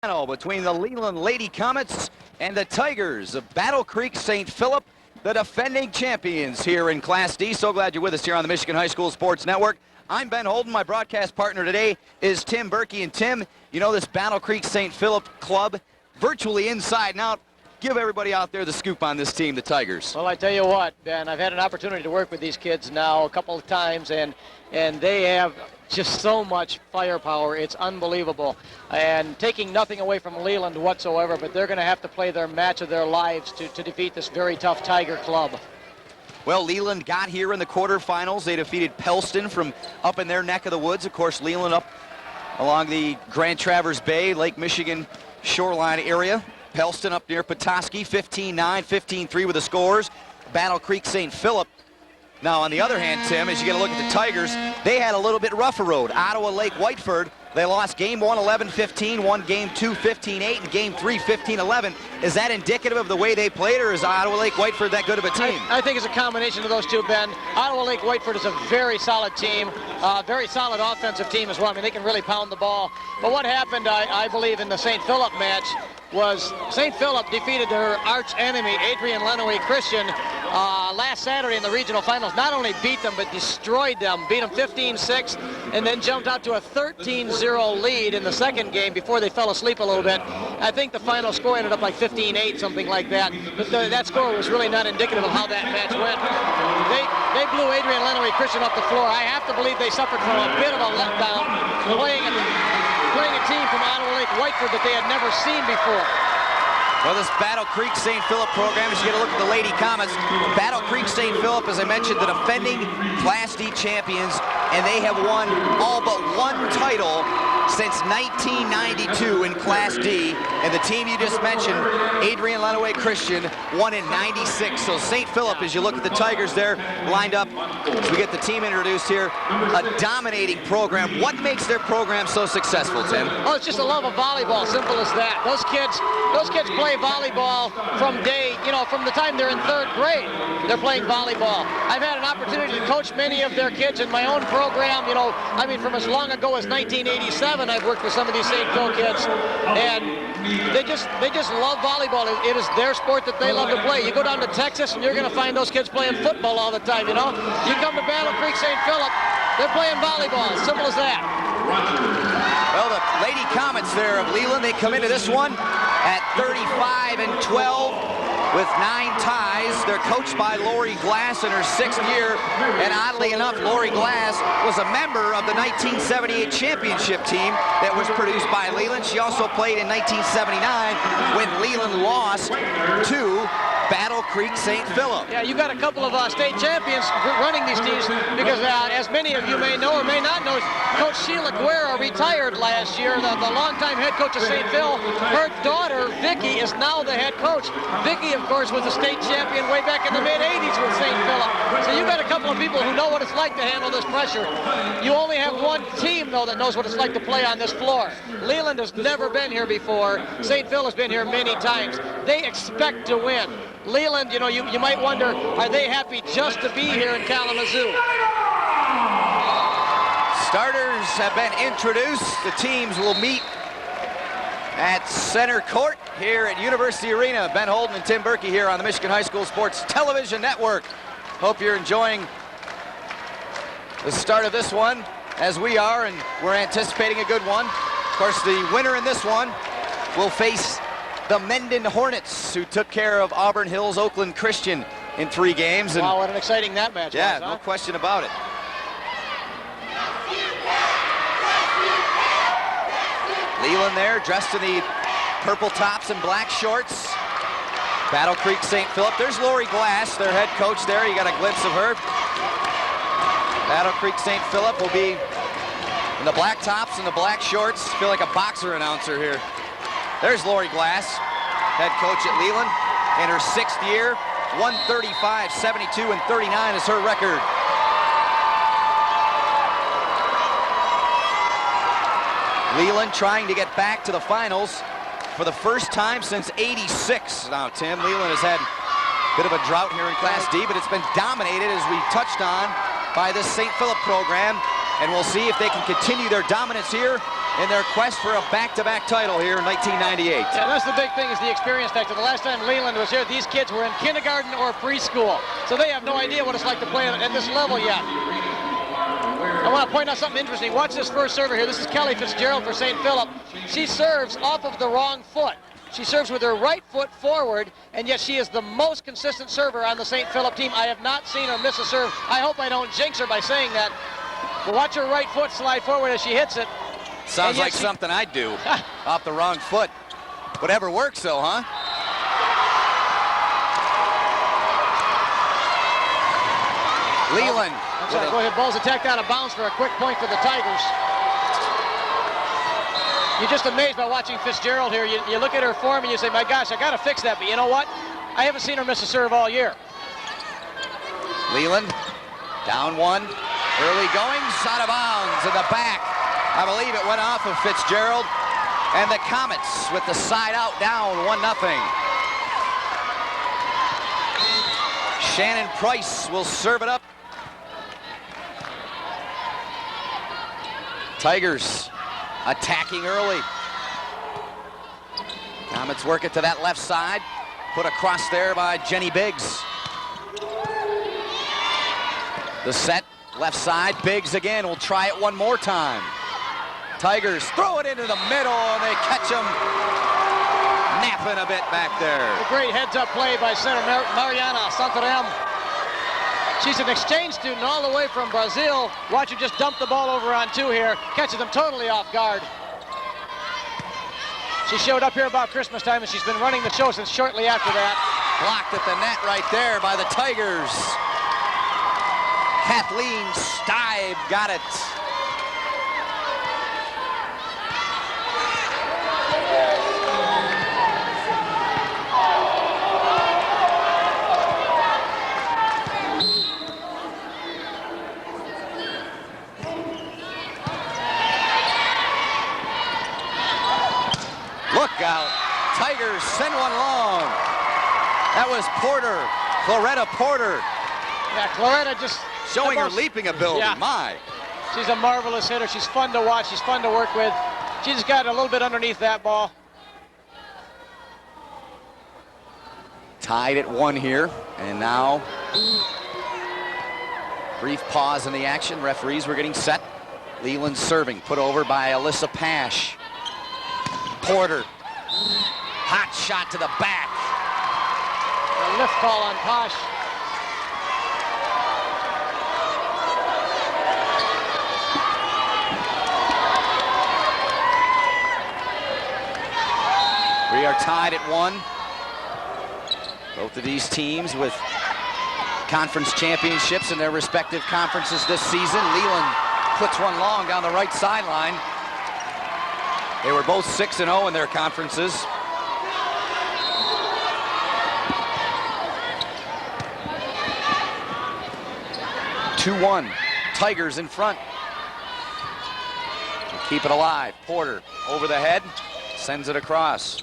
Between the Leland Lady Comets and the Tigers of Battle Creek St. Philip, the defending champions here in Class D. So glad you're with us here on the Michigan High School Sports Network. I'm Ben Holden. My broadcast partner today is Tim Berkey. And Tim, you know this Battle Creek St. Philip club virtually inside and out. Give everybody out there the scoop on this team, the Tigers. Well, I tell you what, Ben, I've had an opportunity to work with these kids now a couple of times, and they have just so much firepower. It's unbelievable. And taking nothing away from Leland whatsoever, but they're going to have to play their match of their lives to defeat this very tough Tiger club. Well, Leland got here in the quarterfinals. They defeated Pellston from up in their neck of the woods. Of course, Leland up along the Grand Traverse Bay, Lake Michigan shoreline area. Pellston up near Petoskey, 15-9, 15-3 with the scores. Battle Creek St. Philip. Now, on the other hand, Tim, as you get a look at the Tigers, they had a little bit rougher road. Ottawa Lake Whiteford, they lost game 1, 11-15, won game 2, 15-8, and game 3, 15-11. Is that indicative of the way they played, or is Ottawa Lake Whiteford that good of a team? I think it's a combination of those two, Ben. Ottawa Lake Whiteford is a very solid team, very solid offensive team as well. I mean, they can really pound the ball. But what happened, I believe, in the St. Philip match was St. Philip defeated their arch enemy, Adrian Lenawee Christian, last Saturday in the regional finals. Not only beat them, but destroyed them, beat them 15-6, and then jumped out to a 13-0 lead in the second game before they fell asleep a little bit. I think the final score ended up like 15-8, something like that. But that score was really not indicative of how that match went. They blew Adrian Lenawee Christian off the floor. I have to believe they suffered from a bit of a letdown playing a team from Ottawa Lake Whiteford that they had never seen before. Well, this Battle Creek St. Philip program, as you get a look at the Lady Comets, Battle Creek St. Philip, as I mentioned, the defending Class D champions, and they have won all but one title since 1992 in Class D, and the team you just mentioned, Adrian Lenawee Christian, won in 96. So St. Philip, as you look at the Tigers there, lined up, as we get the team introduced here, a dominating program. What makes their program so successful, Tim? Oh, it's just a love of volleyball, simple as that. Those kids play volleyball from the time they're in third grade. They're playing volleyball. I've had an opportunity to coach many of their kids in my own program, I mean, from as long ago as 1987, I've worked with some of these St. Phil kids, and they just love volleyball. It is their sport that they love to play. You go down to Texas, and you're going to find those kids playing football all the time, You come to Battle Creek St. Philip, they're playing volleyball. Simple as that. Well, the Lady Comets there of Leland, they come into this one at 35-12 with 9 ties. They're coached by Lori Glass in her 6th year, and oddly enough, Lori Glass was a member of the 1978 championship team that was produced by Leland. She also played in 1979 when Leland lost to Battle Creek St. Philip. Yeah, you got a couple of state champions running these teams because, as many of you may know or may not know, Coach Sheila Guerra retired last year, the longtime head coach of St. Phil. Her daughter, Vicky, is now the head coach. Vicky, of course, was a state champion way back in the mid-'80s with St. Philip. So you got a couple of people who know what it's like to handle this pressure. You only have one team, though, that knows what it's like to play on this floor. Leland has never been here before. St. Phil has been here many times. They expect to win. Leland, you might wonder, are they happy just to be here in Kalamazoo? Starters have been introduced. The teams will meet at center court here at University Arena. Ben Holden and Tim Berkey here on the Michigan High School Sports Television Network. Hope you're enjoying the start of this one, as we are, and we're anticipating a good one. Of course, the winner in this one will face the Mendon Hornets, who took care of Auburn Hills Oakland Christian in 3 games. And wow, what an exciting that match was, huh? No question about it. Leland there, dressed in the purple tops and black shorts. Battle Creek St. Philip. There's Lori Glass, their head coach there. You got a glimpse of her. Battle Creek St. Philip will be in the black tops and the black shorts. Feel like a boxer announcer here. There's Lori Glass, head coach at Leland, in her 6th year. 135, 72, and 39 is her record. Leland trying to get back to the finals for the first time since '86. Now, Tim, Leland has had a bit of a drought here in Class D, but it's been dominated, as we touched on, by this St. Philip program. And we'll see if they can continue their dominance here in their quest for a back-to-back title here in 1998. Yeah, that's the big thing, is the experience factor. The last time Leland was here, these kids were in kindergarten or preschool, so they have no idea what it's like to play at this level yet. I want to point out something interesting. Watch this first server here. This is Kelly Fitzgerald for St. Philip. She serves off of the wrong foot. She serves with her right foot forward, and yet she is the most consistent server on the St. Philip team. I have not seen her miss a serve. I hope I don't jinx her by saying that. But watch her right foot slide forward as she hits it. Sounds like something I'd do off the wrong foot. Whatever works, though, huh? Leland. That's right. Go ahead. Ball's attacked out of bounds for a quick point for the Tigers. You're just amazed by watching Fitzgerald here. You look at her form and you say, my gosh, I got to fix that. But you know what? I haven't seen her miss a serve all year. Leland, down one. Early goings, out of bounds in the back. I believe it went off of Fitzgerald. And the Comets with the side out down 1-0. Shannon Price will serve it up. Tigers attacking early. Comets work it to that left side. Put across there by Jenny Biggs. The set, left side, Biggs again will try it one more time. Tigers throw it into the middle, and they catch him napping a bit back there. A great heads-up play by center Mariana Santarem. She's an exchange student all the way from Brazil. Watch her just dump the ball over on two here. Catches them totally off guard. She showed up here about Christmas time, and she's been running the show since shortly after that. Blocked at the net right there by the Tigers. Kathleen Stibe got it. Look out. Tigers send one long. That was Porter, Claretta Porter. Yeah, Claretta just showing her leaping ability. Yeah. My. She's a marvelous hitter. She's fun to watch. She's fun to work with. She just got a little bit underneath that ball. Tied at 1 here, and now brief pause in the action. Referees were getting set. Leland serving, put over by Alyssa Pash. Porter, hot shot to the back. A lift call on Pash. We are tied at 1. Both of these teams with conference championships in their respective conferences this season. Leland puts one long down the right sideline. They were both 6-0 in their conferences. (2-1). Tigers in front. Keep it alive. Porter over the head, sends it across.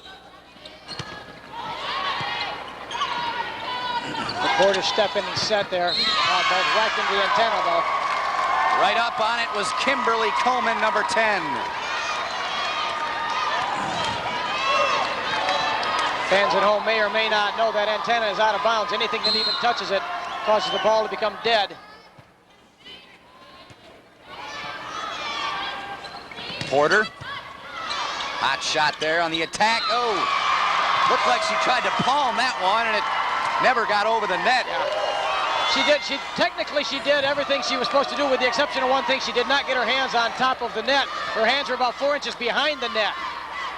Porter step in and set there. Both whacked into the antenna, though. Right up on it was Kimberly Coleman, number 10. Fans at home may or may not know that antenna is out of bounds. Anything that even touches it causes the ball to become dead. Porter. Hot shot there on the attack. Oh, looked like she tried to palm that one, and it never got over the net. Yeah. Technically she did everything she was supposed to do, with the exception of one thing. She did not get her hands on top of the net. Her hands were about 4 inches behind the net.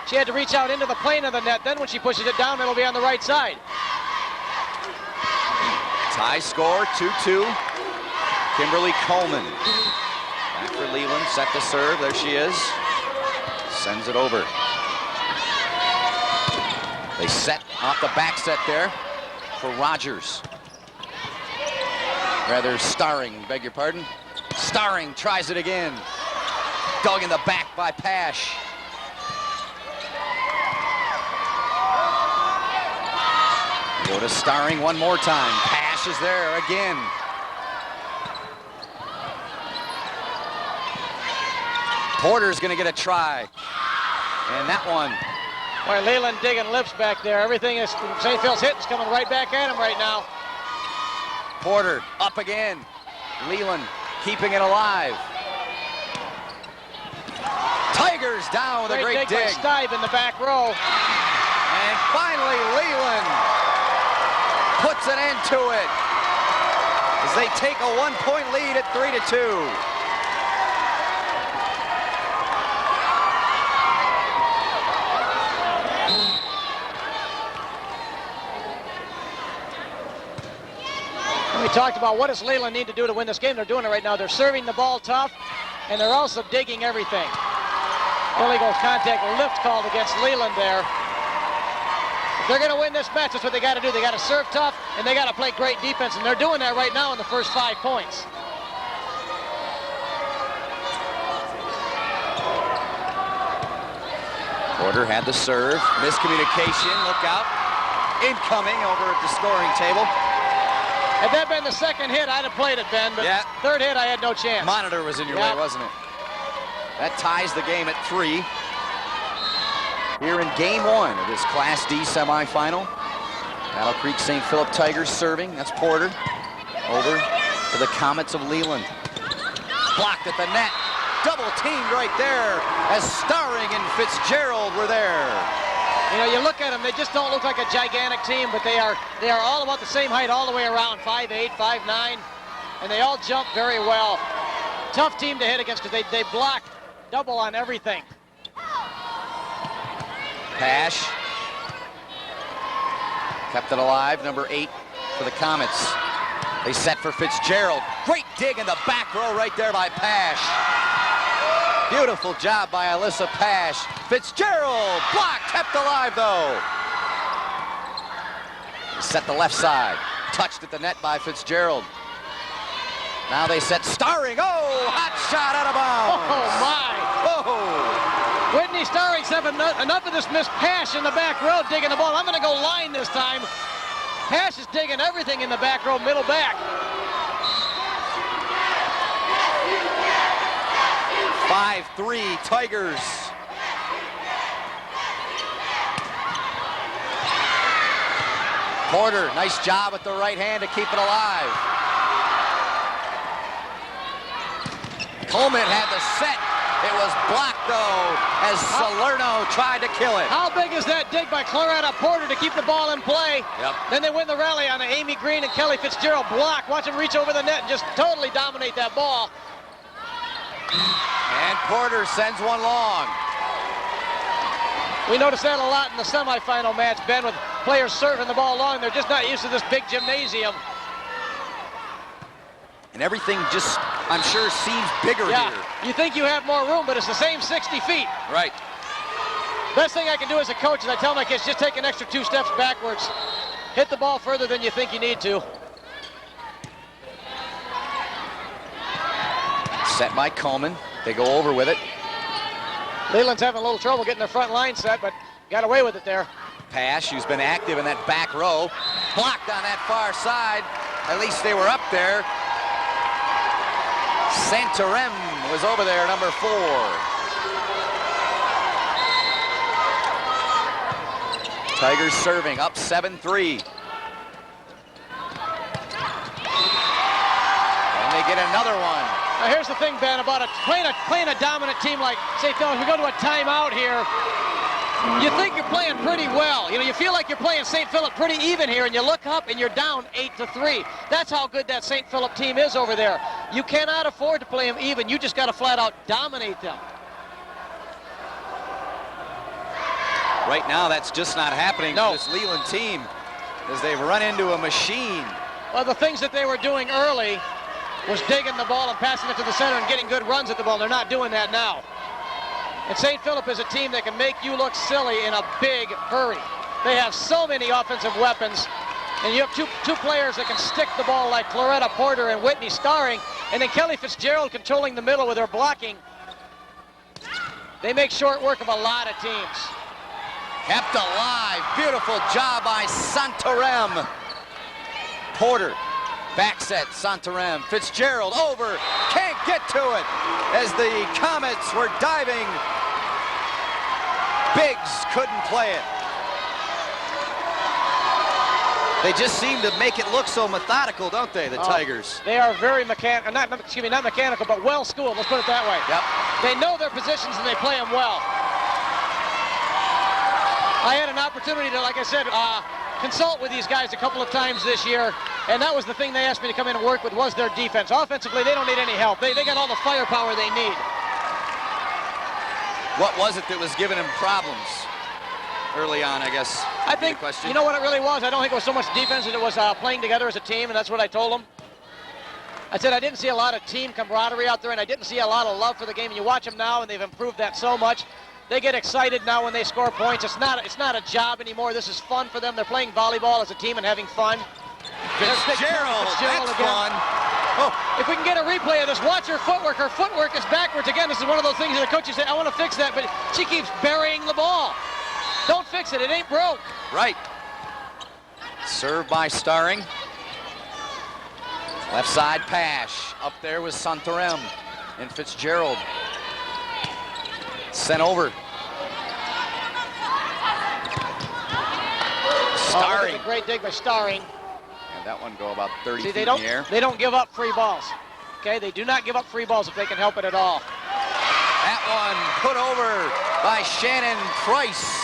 She had to reach out into the plane of the net. Then when she pushes it down, it'll be on the right side. Tie score, 2-2. Kimberly Coleman. Back for Leland, set to serve. There she is. Sends it over. They set off the back set there for Rogers. Rather Starring, beg your pardon. Starring tries it again. Dug in the back by Pash. Go to Starring one more time. Pash is there again. Porter's going to get a try. And that one. Boy, Leland digging lips back there. Everything is St. Phil's hitting's coming right back at him right now. Porter up again. Leland keeping it alive. Tigers down with a great dig. By Stive in the back row. And finally Leland puts an end to it as they take a 1-point lead at 3-2. We talked about what does Leland need to do to win this game. They're doing it right now. They're serving the ball tough, and they're also digging everything. Illegal contact lift called against Leland there. If they're going to win this match, that's what they got to do. They got to serve tough, and they got to play great defense, and they're doing that right now in the first 5 points. Porter had the serve. Miscommunication. Look out. Incoming over at the scoring table. Had that been the second hit, I'd have played it, Ben, but yeah. Third hit, I had no chance. Monitor was in your way, wasn't it? That ties the game at 3. Here in game 1 of this Class D semifinal. Battle Creek St. Philip Tigers serving. That's Porter. Over to the Comets of Leland. Blocked at the net. Double teamed right there as Starring and Fitzgerald were there. You know, you look at them, they just don't look like a gigantic team, but they are all about the same height all the way around, 5'8", 5'9", and they all jump very well. Tough team to hit against because they block double on everything. Pash. Kept it alive, number 8 for the Comets. They set for Fitzgerald. Great dig in the back row right there by Pash. Beautiful job by Alyssa Pash. Fitzgerald, blocked, kept alive though. Set the left side. Touched at the net by Fitzgerald. Now they set Starring. Oh, hot shot out of bounds. Oh, my. Oh. Whitney Starring's having enough of this Miss Pash in the back row digging the ball. I'm going to go line this time. Pash is digging everything in the back row, middle back. 5-3 Tigers. Porter, nice job with the right hand to keep it alive. Coleman had the set. It was blocked though as Salerno tried to kill it. How big is that dig by Claretta Porter to keep the ball in play? Yep. Then they win the rally on an Amy Green and Kelly Fitzgerald block. Watch them reach over the net and just totally dominate that ball. And Porter sends one long. We noticed that a lot in the semifinal match, Ben, with players serving the ball long. They're just not used to this big gymnasium. And everything just, I'm sure, seems bigger here. You think you have more room, but it's the same 60 feet. Right. Best thing I can do as a coach is I tell my kids, just take an extra 2 steps backwards. Hit the ball further than you think you need to. Set by Coleman. They go over with it. Leland's having a little trouble getting their front line set, but got away with it there. Pash, who's been active in that back row, blocked on that far side. At least they were up there. Santarem was over there, number 4. Tigers serving, up 7-3. And they get another one. Now here's the thing, Ben, about playing a dominant team like St. Philip. We go to a timeout here. You think you're playing pretty well. You know, you feel like you're playing St. Philip pretty even here, and you look up and you're down 8-3. That's how good that St. Philip team is over there. You cannot afford to play them even. You just got to flat out dominate them. Right now, that's just not happening to this Leland team as they've run into a machine. Well, the things that they were doing early was digging the ball and passing it to the center and getting good runs at the ball. They're not doing that now. And St. Philip is a team that can make you look silly in a big hurry. They have so many offensive weapons, and you have two players that can stick the ball like Claretta Porter and Whitney Starring, and then Kelly Fitzgerald controlling the middle with her blocking. They make short work of a lot of teams. Kept alive. Beautiful job by Santarem. Porter. Back set, Santarem. Fitzgerald over. Can't get to it as the Comets were diving. Biggs couldn't play it. They just seem to make it look so methodical, don't they, the Tigers? They are very mechanical, not mechanical, but well schooled, let's put it that way. Yep. They know their positions and they play them well. I had an opportunity to, like I said, consult with these guys a couple of times this year, and that was the thing they asked me to come in and work with, was their defense. Offensively, they don't need any help. They got all the firepower they need. What was it that was giving them problems early on, I guess? I think, you know what it really was? I don't think it was so much defense as it was playing together as a team, and that's what I told them. I said I didn't see a lot of team camaraderie out there, and I didn't see a lot of love for the game. And you watch them now, and they've improved that so much. They get excited now when they score points. It's not a job anymore. This is fun for them. They're playing volleyball as a team and having fun. Fitzgerald, that's fun. Oh. If we can get a replay of this, watch her footwork. Her footwork is backwards. Again, this is one of those things that the coaches say, I want to fix that, but she keeps burying the ball. Don't fix it. It ain't broke. Right. Served by Starring. Left side Pash. Up there was Santarem and Fitzgerald. Sent over. Starring. A great dig by Starring. And that one go about 30 feet in the air. They don't give up free balls. Okay, they do not give up free balls if they can help it at all. That one put over by Shannon Price.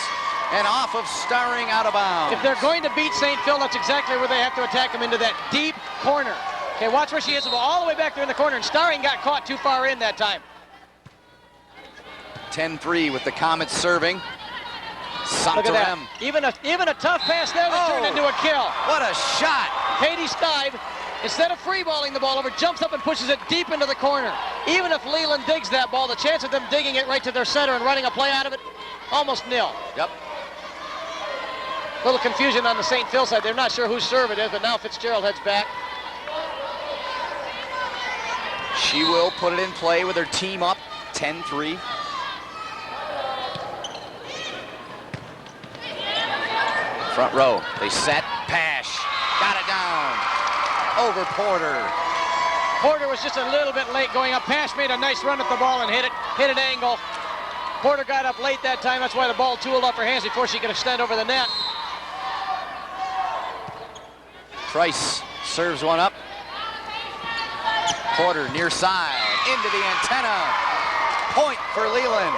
And off of Starring, out of bounds. If they're going to beat St. Phil, that's exactly where they have to attack them, into that deep corner. Okay, watch where she hits the ball all the way back there in the corner, and Starring got caught too far in that time. 10-3 with the Comets serving. Look at that. Even a tough pass there that turned into a kill. What a shot. Katie Stibe, instead of free balling the ball over, jumps up and pushes it deep into the corner. Even if Leland digs that ball, the chance of them digging it right to their center and running a play out of it, almost nil. Yep. Little confusion on the St. Phil side. They're not sure whose serve it is, but now Fitzgerald heads back. She will put it in play with her team up 10-3. Front row, they set, Pash, got it down, over Porter. Porter was just a little bit late going up. Pash made a nice run at the ball and hit an angle. Porter got up late that time, that's why the ball tooled off her hands before she could extend over the net. Price serves one up. Porter near side, into the antenna. Point for Leland.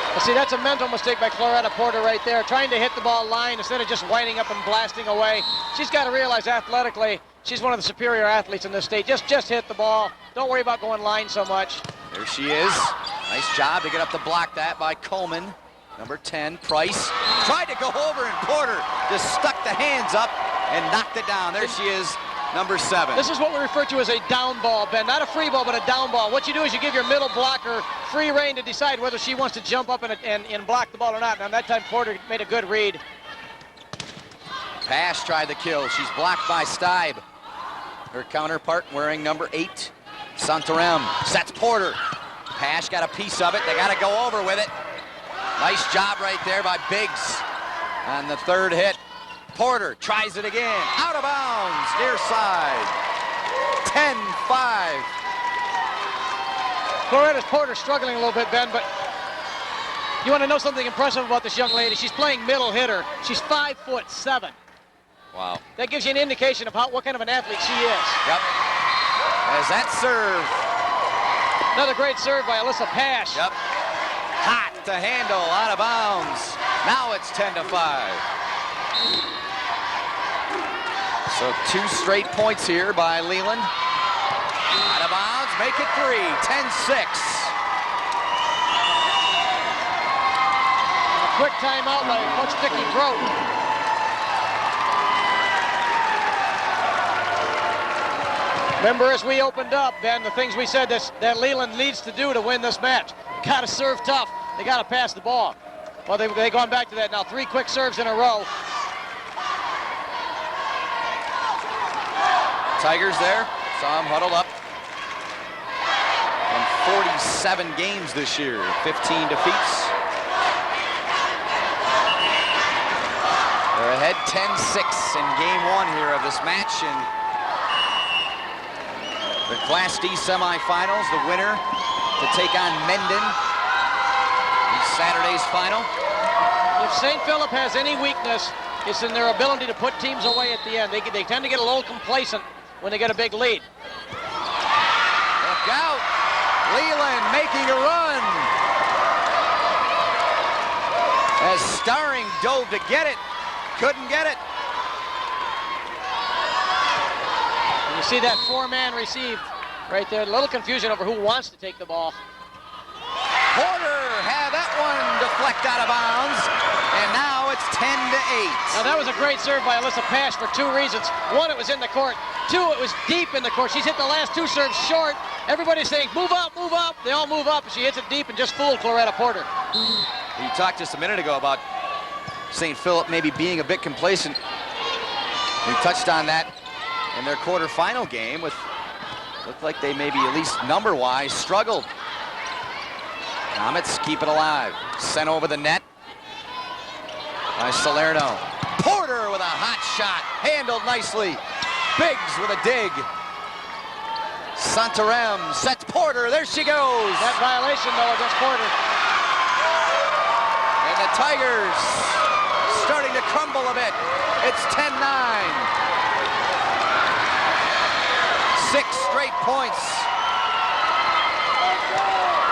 Well, see, that's a mental mistake by Claretta Porter right there, trying to hit the ball line instead of just winding up and blasting away. She's got to realize athletically, she's one of the superior athletes in this state. Just hit the ball. Don't worry about going line so much. There she is. Nice job to get up to block that by Coleman. Number 10, Price. Tried to go over, and Porter just stuck the hands up and knocked it down. There she is, number 7. This is what we refer to as a down ball, Ben. Not a free ball, but a down ball. What you do is you give your middle blocker free rein to decide whether she wants to jump up and block the ball or not. Now, that time, Porter made a good read. Pash tried the kill. She's blocked by Stibe. Her counterpart wearing number 8, Santarem. Sets Porter. Pash got a piece of it. They got to go over with it. Nice job right there by Biggs on the third hit. Porter tries it again. Out of bounds, near side. 10-5. Floretta's Porter struggling a little bit, Ben, but you want to know something impressive about this young lady? She's playing middle hitter. She's 5'7". Wow. That gives you an indication of what kind of an athlete she is. Yep. As that serve. Another great serve by Alyssa Pash. Yep. Hot to handle, out of bounds. Now it's 10-5. So 2 straight points here by Leland. Out of bounds, make it 3, 10-6. A quick timeout by Coach Vicky Grote. Remember, as we opened up, Ben, the things we said that Leland needs to do to win this match. Got to serve tough. They got to pass the ball. Well, they've gone back to that now. 3 quick serves in a row. Tigers there, saw them huddled up. In 47 games this year, 15 defeats. They're ahead 10-6 in game 1 here of this match, and The Class D semifinals, the winner to take on Mendon in Saturday's final. If St. Philip has any weakness, it's in their ability to put teams away at the end. They tend to get a little complacent when they get a big lead. Look out! Leland making a run. As Starring dove to get it, couldn't get it. And you see that four-man receive right there. A little confusion over who wants to take the ball. Porter had that one deflect out of bounds, and now it's 10-8. Now that was a great serve by Alyssa Pash for two reasons. One, it was in the court. Two, it was deep in the court. She's hit the last two serves short. Everybody's saying, move up, move up. They all move up, and she hits it deep and just fooled Cloretta Porter. You talked just a minute ago about St. Philip maybe being a bit complacent. We touched on that in their quarterfinal game with, looked like they maybe at least number-wise struggled. Comets keep it alive. Sent over the net by Salerno. Porter with a hot shot, handled nicely. Biggs with a dig. Santarem sets Porter, there she goes. That violation though against Porter. And the Tigers starting to crumble a bit. It's 10-9. 6 straight points.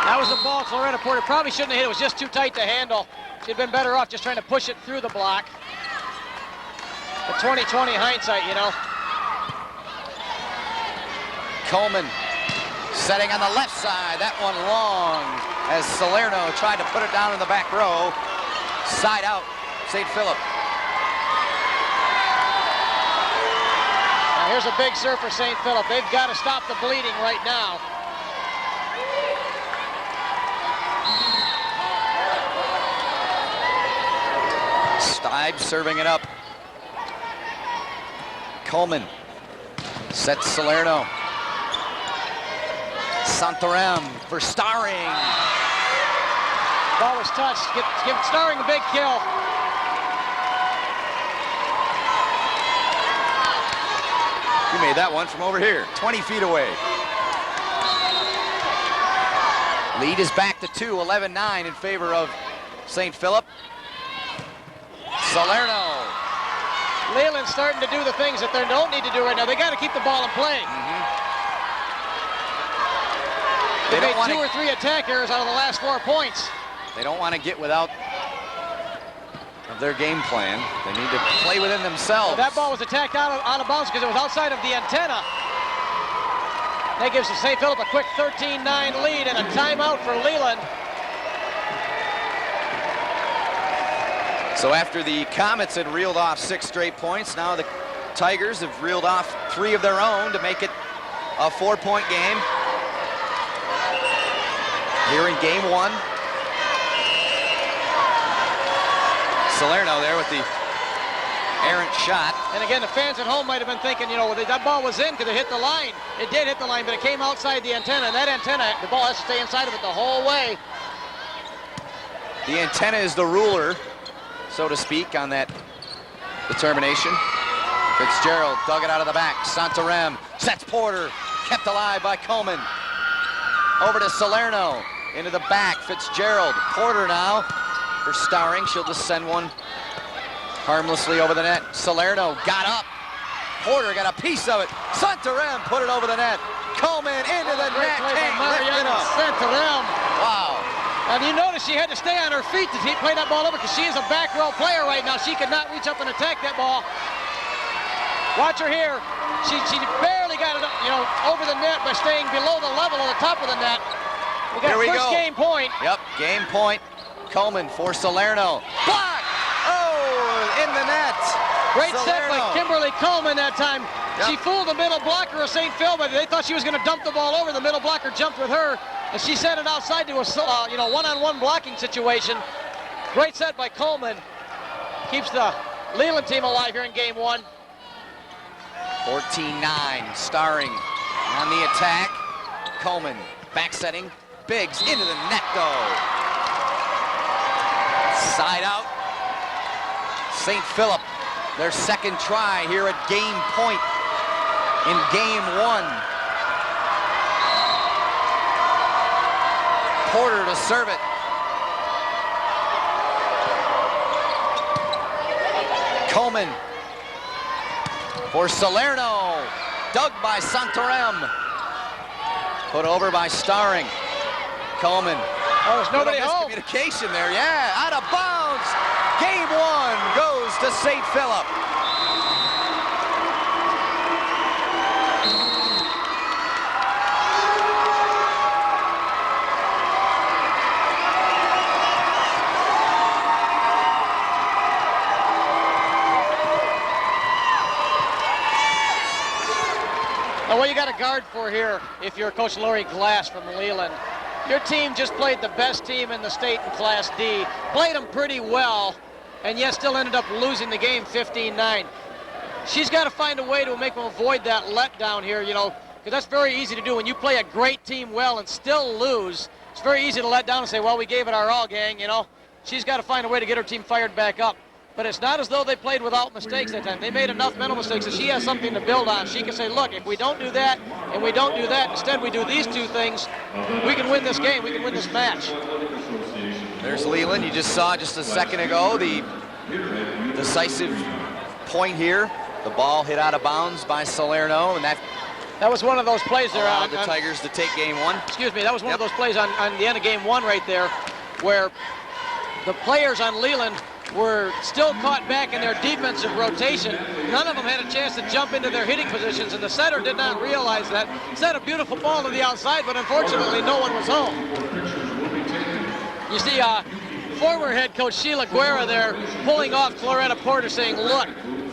That was the ball Cloretta Porter probably shouldn't have hit. It was just too tight to handle. She'd been better off just trying to push it through the block. The 20/20 hindsight, you know. Coleman setting on the left side. That one long as Salerno tried to put it down in the back row. Side out, St. Philip. Now here's a big serve for St. Philip. They've got to stop the bleeding right now. Stibe serving it up. Coleman sets Salerno. Santarem for Starring. Ball was touched. Give Starring a big kill. You made that one from over here, 20 feet away. Lead is back to 2, 11-9 in favor of St. Philip. Salerno. Leland's starting to do the things that they don't need to do right now. They got to keep the ball in play. They made 2 or 3 attack errors out of the last 4 points. They don't want to get without of their game plan. They need to play within themselves. Well, that ball was attacked out of bounds because it was outside of the antenna. That gives St. Philip a quick 13-9 lead and a timeout for Leland. So after the Comets had reeled off 6 straight points, now the Tigers have reeled off 3 of their own to make it a 4-point game. Here in game 1. Salerno there with the errant shot. And again, the fans at home might have been thinking, you know, that ball was in because it hit the line. It did hit the line, but it came outside the antenna. And that antenna, the ball has to stay inside of it the whole way. The antenna is the ruler, so to speak, on that determination. Fitzgerald dug it out of the back. Santarem sets Porter, kept alive by Coleman. Over to Salerno, into the back, Fitzgerald. Porter now for Starring. She'll just send one harmlessly over the net. Salerno got up. Porter got a piece of it. Santarem put it over the net. Coleman into the net. Can't lift it up. Santarem. Wow. And you notice she had to stay on her feet to play that ball over because she is a back row player right now. She could not reach up and attack that ball. Watch her here. She barely got it, you know, over the net by staying below the level of the top of the net. We got first game point. Yep, game point. Coleman for Salerno. Block! Oh, in the net. Great set by Kimberly Coleman that time. Yep. She fooled the middle blocker of St. Phil, but they thought she was going to dump the ball over. The middle blocker jumped with her, and she sent it outside to a you know, one-on-one blocking situation. Great set by Coleman. Keeps the Leland team alive here in game 1. 14-9, Starring on the attack. Coleman back setting. Biggs into the net though. Side out. St. Philip, their second try here at game point in game 1. Porter to serve it. Coleman for Salerno. Dug by Santarem. Put over by Starring. Coleman. Oh, there's nobody home. Miscommunication there, yeah. Out of bounds. Game 1 goes to St. Philip. Now, what you got to guard for here, if you're Coach Laurie Glass from Leland, your team just played the best team in the state in Class D, played them pretty well, and yet still ended up losing the game 15-9. She's got to find a way to make them avoid that letdown here, you know, because that's very easy to do. When you play a great team well and still lose, it's very easy to let down and say, well, we gave it our all, gang, you know. She's got to find a way to get her team fired back up. But it's not as though they played without mistakes that time. They made enough mental mistakes that she has something to build on. She can say, look, if we don't do that and we don't do that, instead we do these two things, we can win this game, we can win this match. There's Leland. You just saw just a second ago the decisive point here. The ball hit out of bounds by Salerno, and that was one of those plays there. Allowed the Tigers to take game 1. Excuse me, that was one of those plays on the end of game 1 right there, where the players on Leland were still caught back in their defensive rotation. None of them had a chance to jump into their hitting positions, and the setter did not realize that. Set a beautiful ball to the outside, but unfortunately no one was home. You see former head coach Sheila Guerra there pulling off Claretta Porter, saying, look,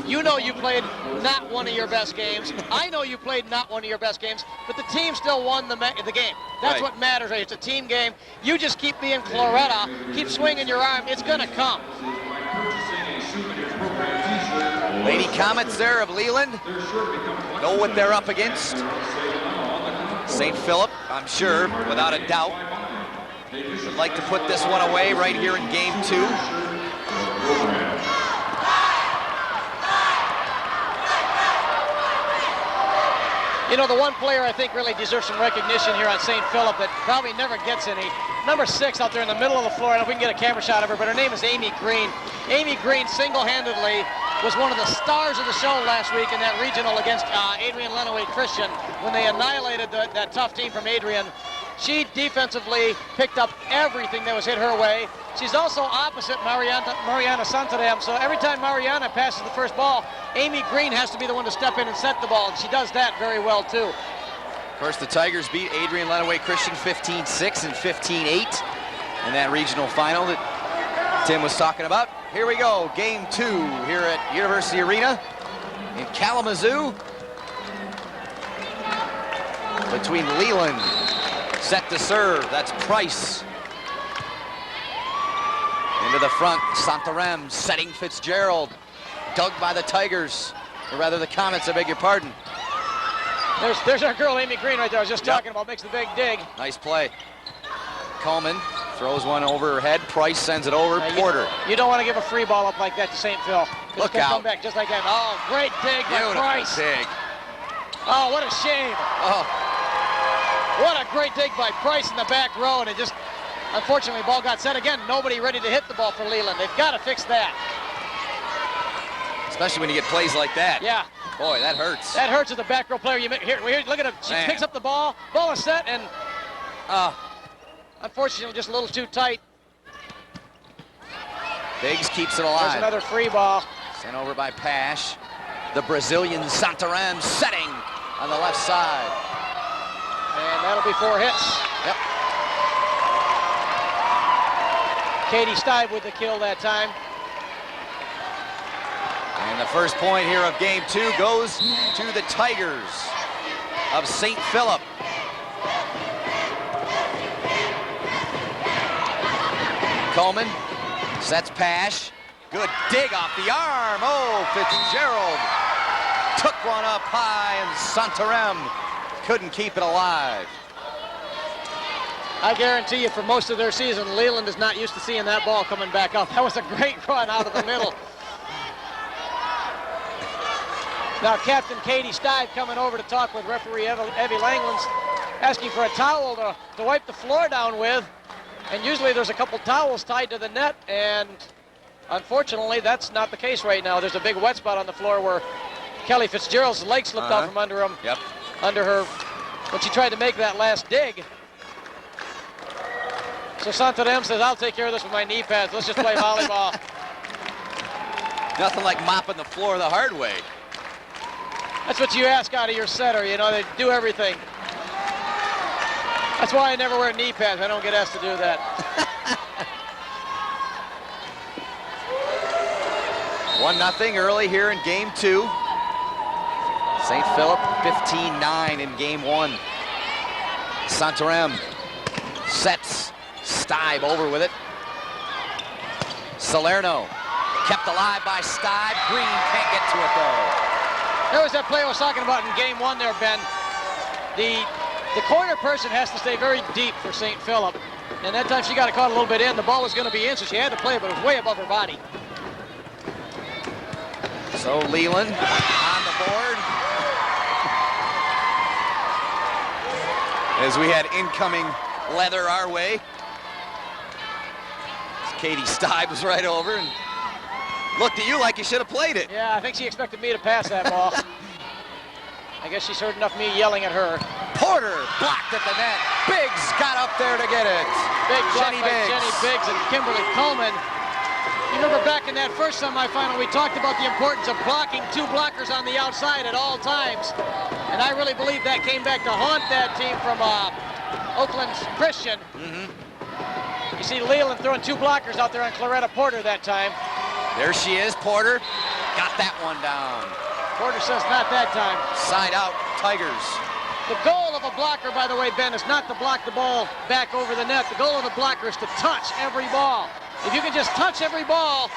you know you played not one of your best games. I know you played not one of your best games, but the team still won the game. That's right. What matters, right? It's a team game. You just keep being Claretta, keep swinging your arm. It's going to come. Lady Comets there of Leland know what they're up against. St. Philip, I'm sure, without a doubt, would like to put this one away right here in game 2. You know, the one player I think really deserves some recognition here on St. Philip that probably never gets any, number 6 out there in the middle of the floor. I don't know if we can get a camera shot of her, but her name is Amy Green. Amy Green single-handedly was one of the stars of the show last week in that regional against Adrian Lenawee Christian when they annihilated that tough team from Adrian. She defensively picked up everything that was hit her way. She's also opposite Mariana Santarem, so every time Mariana passes the first ball, Amy Green has to be the one to step in and set the ball, and she does that very well too. Of course, the Tigers beat Adrian Lenawee Christian 15-6 and 15-8 in that regional final that Tim was talking about. Here we go, game 2 here at University Arena in Kalamazoo between Leland. Set to serve, that's Price. Into the front, Santarem setting Fitzgerald. Dug by the Tigers, or rather the Comets, I beg your pardon. There's our girl Amy Green right there I was just talking about, makes the big dig. Nice play. Coleman throws one over her head, Price sends it over, Porter. You don't want to give a free ball up like that to St. Phil. Look out. Come back just like that. Oh, great dig by Price. Dig. Oh, what a shame. Oh. What a great dig by Price in the back row, and it just, unfortunately, the ball got set again. Nobody ready to hit the ball for Leland. They've got to fix that. Especially when you get plays like that. Yeah. Boy, that hurts. That hurts as a back row player. Here, look at him. She picks up the ball. Ball is set, and unfortunately, just a little too tight. Biggs keeps it alive. There's another free ball. Sent over by Pash. The Brazilian Santarem setting on the left side. And that'll be 4 hits. Yep. Katie Stive with the kill that time. And the first point here of game 2 goes to the Tigers of St. Philip. Coleman sets Pash. Good dig off the arm. Oh, Fitzgerald took one up high, and Santarem couldn't keep it alive. I guarantee you for most of their season, Leland is not used to seeing that ball coming back up. That was a great run out of the middle. Now Captain Katie Stive coming over to talk with referee Evie Langlands, asking for a towel to wipe the floor down with. And usually there's a couple towels tied to the net, and unfortunately that's not the case right now. There's a big wet spot on the floor where Kelly Fitzgerald's leg slipped out from under him. Yep. Under her when she tried to make that last dig. So Santarem says, I'll take care of this with my knee pads. Let's just play volleyball. Nothing like mopping the floor the hard way. That's what you ask out of your setter, you know, they do everything. That's why I never wear knee pads. I don't get asked to do that. 1-0 early here in game 2. St. Philip 15-9 in game 1. Santarem sets Stibe over with it. Salerno kept alive by Stibe. Green can't get to it though. There was that play I was talking about in game 1 there, Ben. The corner person has to stay very deep for St. Philip. And that time she got it caught a little bit in. The ball was going to be in, so she had to play, but it was way above her body. So Leland on the board. As we had incoming leather our way. Katie Stibe was right over and looked at you like you should have played it. Yeah, I think she expected me to pass that ball. I guess she's heard enough of me yelling at her. Porter blocked at the net. Biggs got up there to get it. Big block Jenny by Biggs. Jenny Biggs and Kimberly Coleman. You remember back in that first semifinal, we talked about the importance of blocking 2 blockers on the outside at all times. And I really believe that came back to haunt that team from Oakland's Christian. You see Leland throwing 2 blockers out there on Claretta Porter that time. There she is, Porter. Got that one down. Porter says not that time. Side out, Tigers. The goal of a blocker, by the way, Ben, is not to block the ball back over the net. The goal of the blocker is to touch every ball. If you can just touch every ball,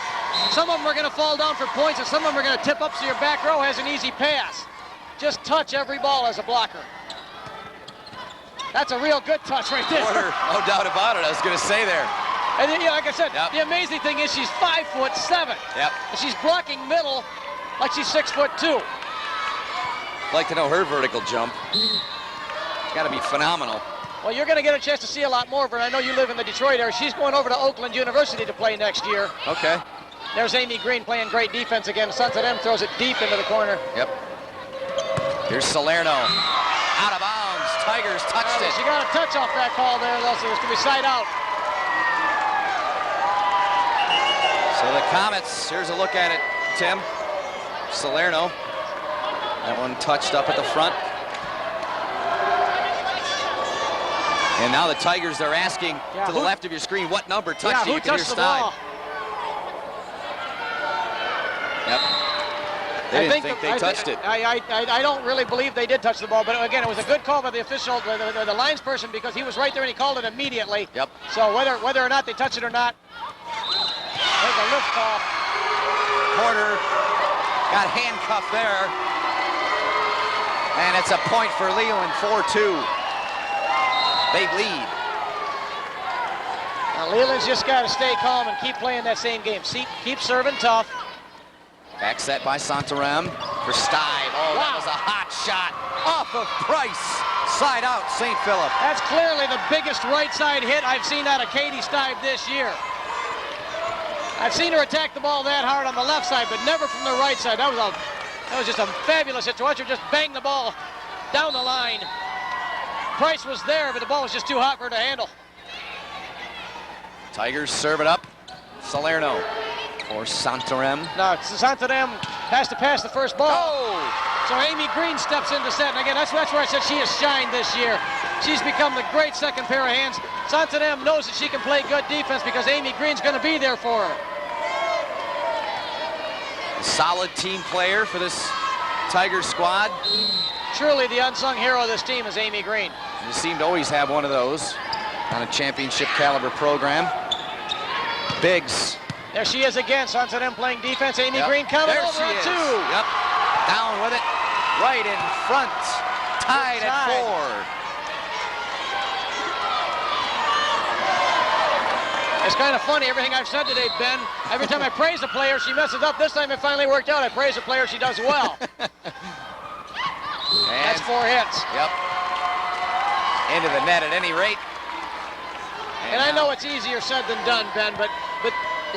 some of them are going to fall down for points and some of them are going to tip up so your back row has an easy pass. Just touch every ball as a blocker. That's a real good touch right there. Porter, no doubt about it. I was going to say there. And then, like I said, the amazing thing is she's 5'7". Yep. And she's blocking middle like she's 6'2". Like to know her vertical jump. It's got to be phenomenal. Well, you're going to get a chance to see a lot more of her. I know you live in the Detroit area. She's going over to Oakland University to play next year. Okay. There's Amy Green playing great defense again. Santarem throws it deep into the corner. Yep. Here's Salerno. Out of bounds. Tigers touched it. She got a touch off that call there, though, so it's going to be side out. So the Comets, here's a look at it, Tim. Salerno. That one touched up at the front. And now the Tigers, they're asking to the left of your screen, what number touched it? Who You can hear touched the Stibe. ball? Yep. They didn't think they touched it. I don't really believe they did touch the ball, but again, it was a good call by the official, the lines person, because he was right there and he called it immediately. Yep. So whether or not they touch it or not, there's a lift call. Porter got handcuffed there. And it's a point for Leland, 4-2. They lead. Now Leland's just got to stay calm and keep playing that same game. Keep serving tough. Back set by Santarem for Stibe. Oh, wow. That was a hot shot off of Price. Side out, St. Philip. That's clearly the biggest right side hit I've seen out of Katie Stibe this year. I've seen her attack the ball that hard on the left side, but never from the right side. That was just a fabulous hit. To watch her just bang the ball down the line. Price was there, but the ball was just too hot for her to handle. Tigers serve it up. Salerno for Santarem. Now, Santarem has to pass the first ball. Oh! So Amy Green steps into set. And again, that's where I said she has shined this year. She's become the great second pair of hands. Santarem knows that she can play good defense because Amy Green's going to be there for her. A solid team player for this Tiger squad. Truly the unsung hero of this team is Amy Green. You seem to always have one of those on a championship caliber program. Biggs. There she is again. Santarem playing defense. Amy Green coming there over she on is. 2. Yep. Down with it. Right in front. Tied at 4. It's kind of funny, everything I've said today, Ben. Every time I praise a player, she messes up. This time it finally worked out. I praise a player, she does well. That's 4 hits. Yep. Into the net at any rate. And I know it's easier said than done, Ben, but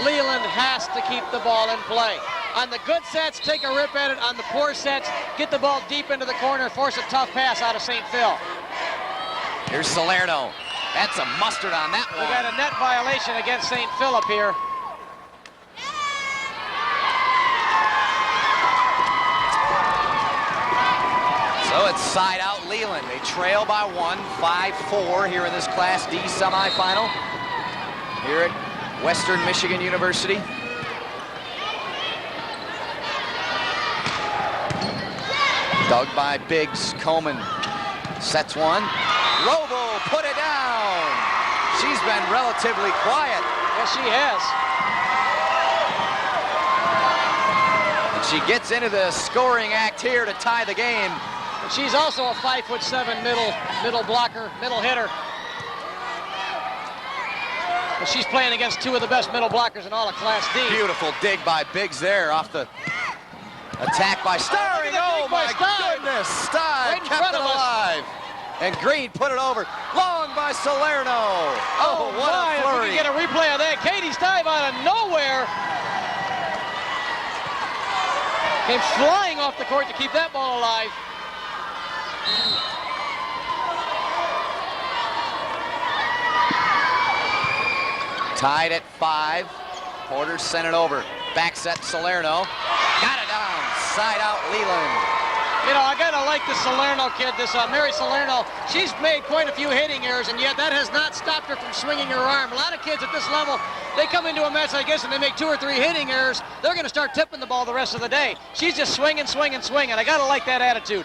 Leland has to keep the ball in play. On the good sets, take a rip at it. On the poor sets, get the ball deep into the corner, force a tough pass out of St. Phil. Here's Salerno. That's a mustard on that one. We got a net violation against St. Philip here. So it's side out Leland. They trail by 1, 5-4 here in this Class D semifinal here at Western Michigan University. Dug by Biggs. Coleman sets one. Robo put it down. She's been relatively quiet. Yes, she has. And she gets into the scoring act here to tie the game. And she's also a 5'7" middle blocker, middle hitter. And she's playing against two of the best middle blockers in all of Class D. Beautiful dig by Biggs there off the attack by Starring. Oh my goodness, Stein Right in kept front it of us. alive. And Green put it over. Long by Salerno. Oh, what my, a flurry. if we can get a replay of that. Katie's dive out of nowhere. Came flying off the court to keep that ball alive. Tied at 5. Porter sent it over. Back set Salerno. Got it down. Side out Leland. You know, I gotta like this Salerno kid, this Mary Salerno. She's made quite a few hitting errors, and yet that has not stopped her from swinging her arm. A lot of kids at this level, they come into a match like this and they make 2 or 3 hitting errors. They're gonna start tipping the ball the rest of the day. She's just swinging, swinging, swinging. I gotta like that attitude.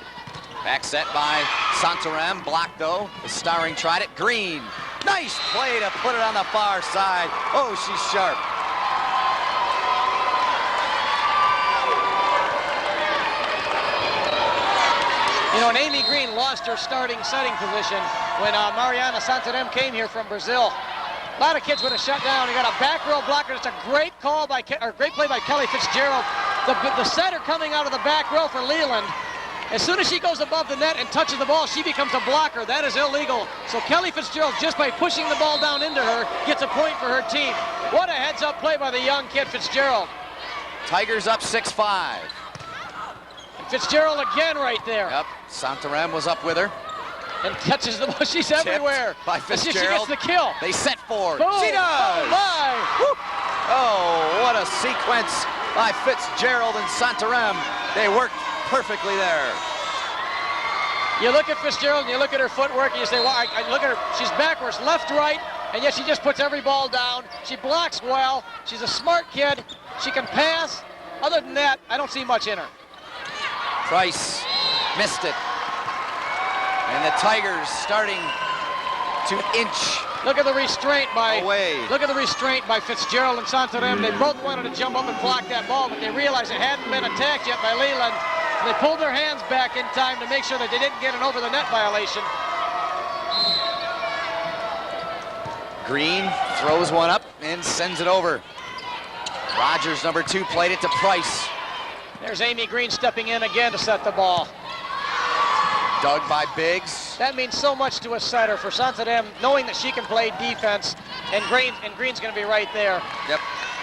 Back set by Santarem. Blocked though. The Starring tried it. Green. Nice play to put it on the far side. Oh, she's sharp. You know, and Amy Green lost her starting setting position when Mariana Santarem came here from Brazil. A lot of kids would have shut down. You got a back row blocker. It's a great call by, great play by Kelly Fitzgerald. The setter coming out of the back row for Leland. As soon as she goes above the net and touches the ball, she becomes a blocker. That is illegal. So Kelly Fitzgerald, just by pushing the ball down into her, gets a point for her team. What a heads-up play by the young kid Fitzgerald. Tigers up 6-5. Fitzgerald again right there. Yep, Santarem was up with her. And catches the ball. She's everywhere. By Fitzgerald. She gets Fitzgerald. the kill. They set forward. Boom. She does. Oh, my. Oh, what a sequence by Fitzgerald and Santarem. They worked perfectly there. You look at Fitzgerald and you look at her footwork and you say, well, I look at her. She's backwards, left, right, and yet she just puts every ball down. She blocks well. She's a smart kid. She can pass. Other than that, I don't see much in her. Price missed it. And the Tigers starting to inch Look at the restraint by away. Look at the restraint by Fitzgerald and Santarem. They both wanted to jump up and block that ball, but they realized it hadn't been attacked yet by Leland. They pulled their hands back in time to make sure that they didn't get an over the net violation. Green throws one up and sends it over. Rogers, number 2, played it to Price. There's Amy Green stepping in again to set the ball. Dug by Biggs. That means so much to a setter for Santarem, knowing that she can play defense, and Green's going to be right there. Yep.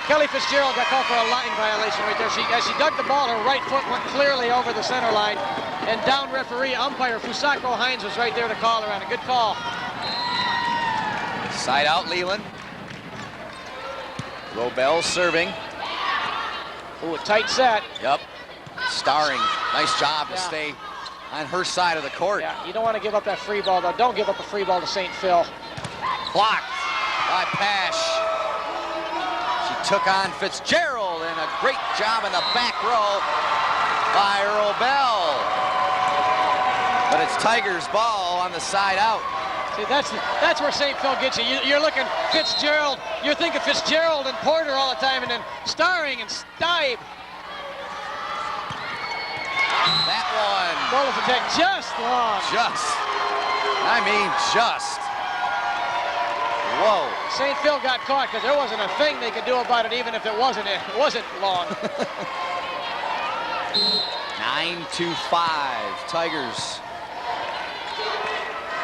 Kelly Fitzgerald got called for a line violation right there. As she dug the ball, her right foot went clearly over the center line, and down referee umpire Fusako Hines was right there to call her on. A good call. Side out Leland. Robel serving. Ooh, a tight set. Yep. Starring. Nice job to stay on her side of the court. Yeah, you don't want to give up that free ball, though. Don't give up a free ball to St. Phil. Blocked by Pash. She took on Fitzgerald, and a great job in the back row by Robel. But it's Tigers' ball on the side out. See, that's where St. Phil gets you. You're looking Fitzgerald. You're thinking Fitzgerald and Porter all the time, and then Starring and Stibe. That one. Ball attack just long. Just. I mean, just. Whoa. St. Phil got caught because there wasn't a thing they could do about it, even if it wasn't long. 9-5. Tigers.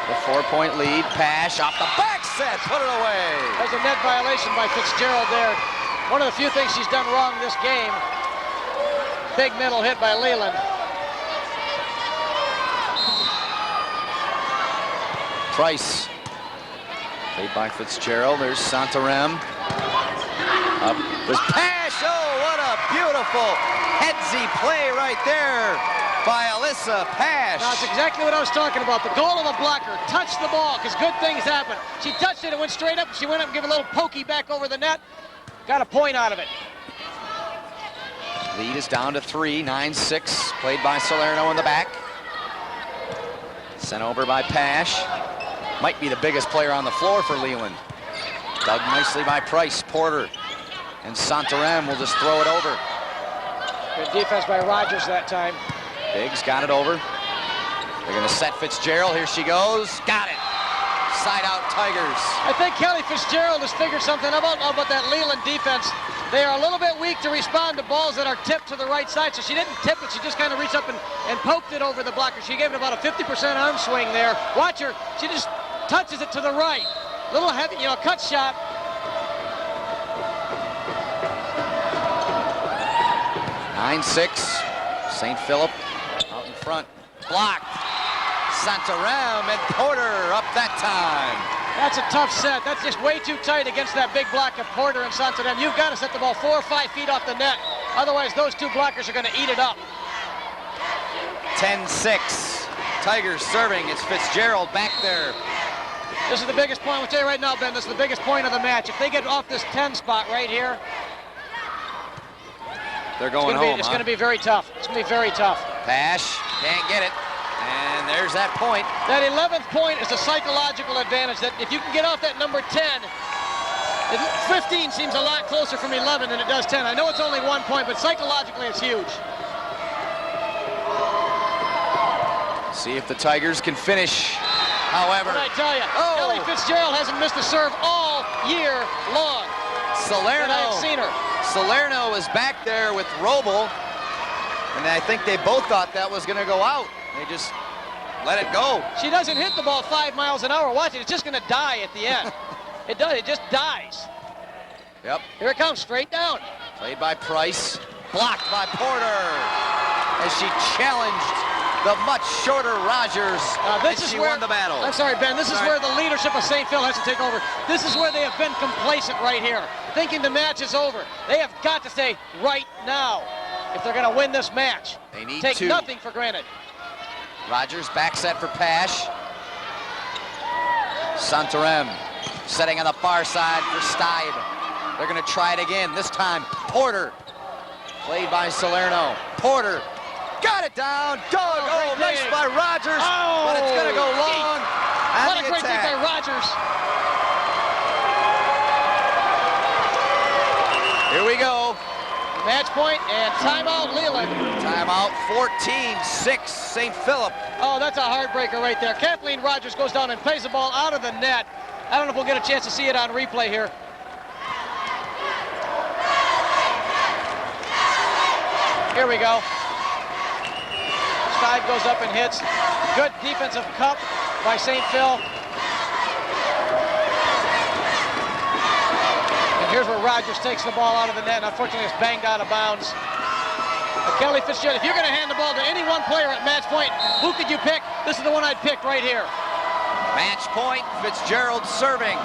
The 4-point lead. Pash off the backside. set, put it away. There's a net violation by Fitzgerald there. One of the few things she's done wrong this game. Big middle hit by Leland. Price. Played by Fitzgerald. There's Santarem. Up was Pash. Oh, what a beautiful headsy play right there by Alyssa Pash. Now, it's exactly what I was talking about. The goal of a blocker, touch the ball, because good things happen. She touched it, it went straight up. She went up and gave a little pokey back over the net. Got a point out of it. Lead is down to 3, 9-6. Played by Salerno in the back. Sent over by Pash. Might be the biggest player on the floor for Leland. Dug nicely by Price. Porter and Santarem will just throw it over. Good defense by Rogers that time. Biggs got it over. They're going to set Fitzgerald. Here she goes. Got it. Side out Tigers. I think Kelly Fitzgerald has figured something about that Leland defense. They are a little bit weak to respond to balls that are tipped to the right side, so she didn't tip it. She just kind of reached up and poked it over the blocker. She gave it about a 50% arm swing there. Watch her. She just touches it to the right. Little heavy, cut shot. Nine, 6. St. Philip out in front. Blocked. Santarem and Porter up that time. That's a tough set. That's just way too tight against that big block of Porter and Santarem. You've got to set the ball 4 or 5 feet off the net. Otherwise, those two blockers are going to eat it up. 10-6. Tigers serving. It's Fitzgerald back there. This is the biggest point. I'll tell you right now, Ben, this is the biggest point of the match. If they get off this 10 spot right here, they're going home. It's going to be very tough. It's going to be very tough. Pash can't get it. And there's that point. That 11th point is a psychological advantage that if you can get off that number 10, 15 seems a lot closer from 11 than it does 10. I know it's only 1 point, but psychologically it's huge. See if the Tigers can finish. However, what I tell you, Kelly Fitzgerald hasn't missed a serve all year long. Salerno. I have seen her. Salerno is back there with Roble, and I think they both thought that was going to go out. They just let it go. She doesn't hit the ball 5 miles an hour. Watch it. It's just going to die at the end. It does. It just dies. Yep. Here it comes, straight down. Played by Price. Blocked by Porter as she challenged the much shorter Rogers. She won the battle. I'm sorry, Ben. This is where the leadership of St. Phil has to take over. This is where they have been complacent right here, thinking the match is over. They have got to say right now if they're going to win this match. They need to. Take to. nothing for granted. Rogers back set for Pash. Santarem setting on the far side for Steib. They're going to try it again. This time, Porter. Played by Salerno. Porter got it down. Doug. Oh, nice by Rogers. But it's going to go long. What a great thing by Rogers. Here we go. Match point and timeout, Leland. Timeout, 14-6, St. Philip. Oh, that's a heartbreaker right there. Kathleen Rogers goes down and plays the ball out of the net. I don't know if we'll get a chance to see it on replay here. Here we go. Steib goes up and hits. Good defensive cup by St. Phil. Here's where Rogers takes the ball out of the net, and unfortunately it's banged out of bounds. But Kelly Fitzgerald, if you're going to hand the ball to any one player at match point, who could you pick? This is the one I'd pick right here. Match point, Fitzgerald serving.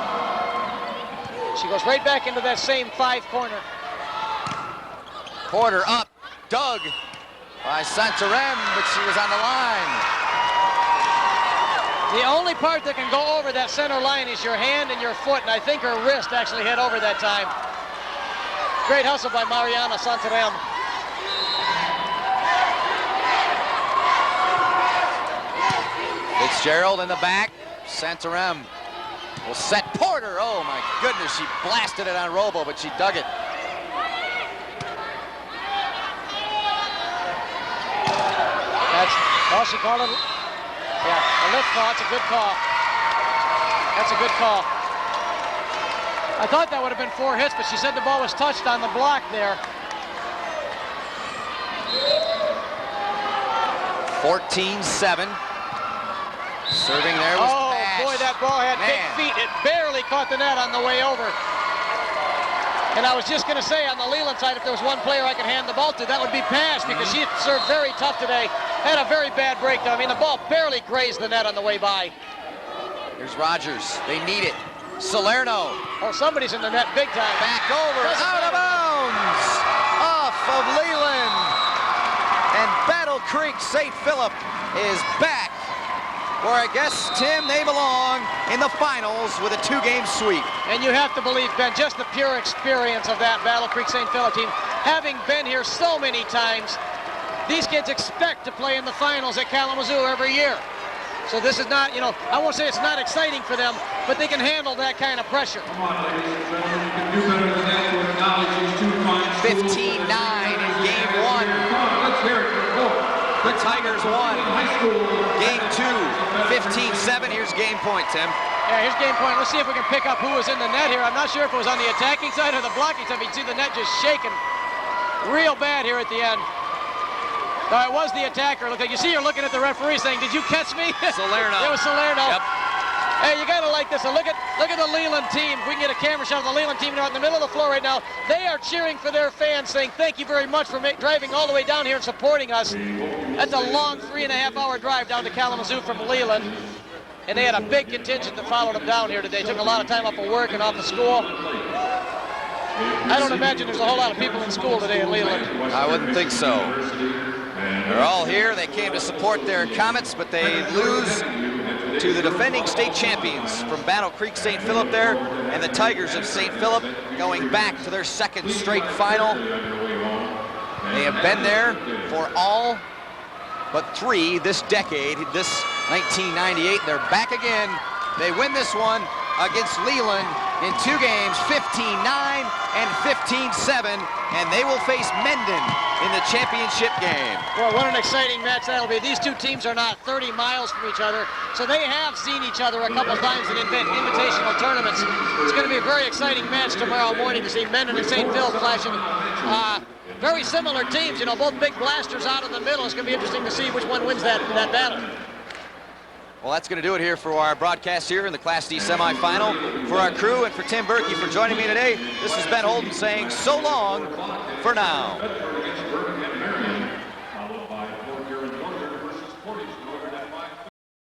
She goes right back into that same 5 corner. Porter up, dug by Santarem, but she was on the line. The only part that can go over that center line is your hand and your foot, and I think her wrist actually hit over that time. Great hustle by Mariana Santarem. Fitzgerald in the back. Santarem will set Porter. Oh my goodness, she blasted it on Robo, but she dug it. She called it. Yeah, a lift call. It's a good call. That's a good call. I thought that would have been 4 hits, but she said the ball was touched on the block there. 14-7. Serving there was Pash. Dash. Boy, that ball had big feet. It barely caught the net on the way over. And I was just going to say, on the Leland side, if there was one player I could hand the ball to, that would be Pash, because she served very tough today. Had a very bad breakdown. I mean, the ball barely grazed the net on the way by. Here's Rogers. They need it. Salerno. Oh, somebody's in the net big time. Back over. Out of bounds. Off of Leland. And Battle Creek St. Philip is back where I guess, Tim, they belong in the finals with a 2-game sweep. And you have to believe, Ben, just the pure experience of that Battle Creek St. Philip team. Having been here so many times, these kids expect to play in the finals at Kalamazoo every year. So this is not, you know, I won't say it's not exciting for them, but they can handle that kind of pressure. 15-9 in game 1. The Tigers won. Game 2, 15-7. Here's game point, Tim. Yeah, here's game point. Let's see if we can pick up who was in the net here. I'm not sure if it was on the attacking side or the blocking side. You can see the net just shaking real bad here at the end. No, it was the attacker. Look, you see, you're looking at the referee saying, "Did you catch me?" Salerno. It was Salerno. Yep. Hey, you gotta like this. So look at the Leland team. If we can get a camera shot of the Leland team out in the middle of the floor right now. They are cheering for their fans, saying, "Thank you very much for driving all the way down here and supporting us." That's a long 3.5-hour drive down to Kalamazoo from Leland. And they had a big contingent that followed them down here today. Took a lot of time off of work and off of school. I don't imagine there's a whole lot of people in school today in Leland. I wouldn't think so. They're all here. They came to support their Comets, but they lose to the defending state champions from Battle Creek St. Philip there, and the Tigers of St. Philip going back to their 2nd straight final. They have been there for all but 3 this decade, this 1998. They're back again. They win this one against Leland in 2 games, 15-9 and 15-7, and they will face Mendon in the championship game. Well, what an exciting match that'll be. These two teams are not 30 miles from each other, so they have seen each other a couple times in invitational tournaments. It's going to be a very exciting match tomorrow morning to see Mendon and St. Phil clashing. Very similar teams, you know, both big blasters out in the middle. It's going to be interesting to see which one wins that battle. Well, that's going to do it here for our broadcast here in the Class D semifinal. For our crew and for Tim Berkey for joining me today, this is Ben Holden saying so long for now.